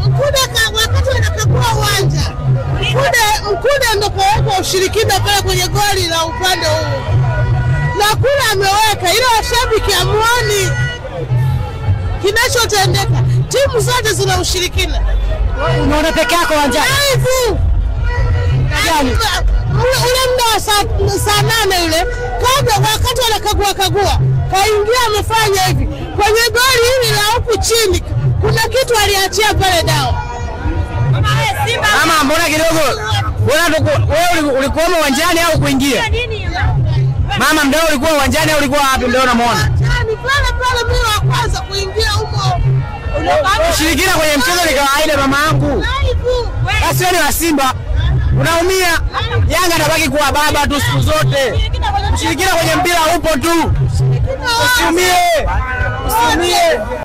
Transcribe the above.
Mkude wakati wanakagua uwanja. Mkude ndo kaweka ushirikina pale kwenye goli la upande huu. Na kule ameweka ile washabiki amuoni kinachotendeka. Timu zote zina ushirikina. Unaona peke yako uwanjani. Live. Ule muda wa saa 8 yule kabla wakati wanakagua kaingia amefanya hivi kwenye goli hili la huku chini kuna kitu aliachia pale Dao. Mama mbona kidogo wewe ulikuwa uwanjani au kuingia? Mama mdao ulikuwa uwanjani au ulikuwa wapi ndio unamuona? Pale mimi wa kwanza kuingia huko. Ushirikina kwenye mchezo ni kawaida mama yangu. Basi wewe ni wa Simba. Unaumia. Yanga anabaki kuwa baba tu siku zote. Ushirikina kwenye mpira upo tu. Usiumie.